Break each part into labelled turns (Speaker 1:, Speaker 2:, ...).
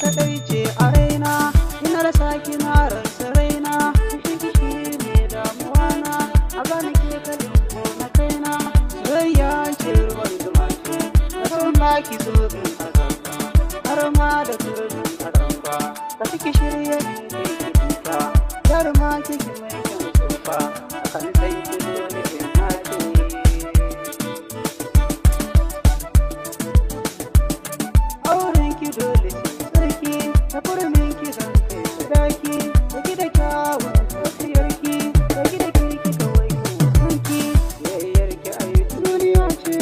Speaker 1: kadai ce a raina, ina rasa kina rasa raina, kishi ne damuwa na, a gani ke kalin ko na kaina, soyayya ce ruwan zuma ce, na son baki so in azaba, har ma da turbin azaba, ka fi shirye ne ka yar ma kike mai kyan tsufa, akan sai ki dole in haɗe. Auren ki dole sarki, ta kurmin ki zan kai sadaki, da ki da kyawun tafiyarki, da ki da kirki kawai kanki, yayyar ki a yi duniya ce.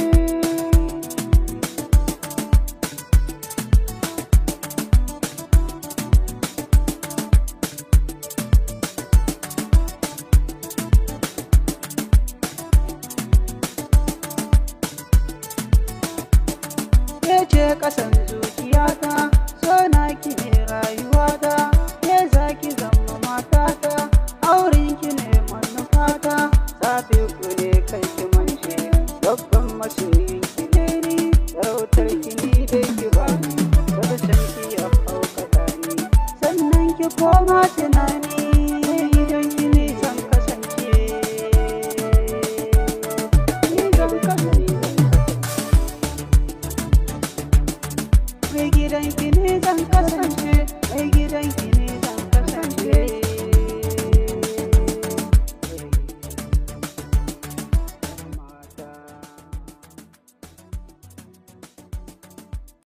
Speaker 1: Ce kasan zuciyata, so na ki ne rayuwata, ke za ki zama matata, auren ki ne manufata, safe ku ne kai ki mance, babban masoyin ki ne ni, sarautar ki ni dai ki bani, wata can ki ya haukata ni, sannan ki koma tunani, idan ki ne zan kasance, ni zan kasance. Mai gidanki ne zan kasance, mai gidanki ne zan kasance.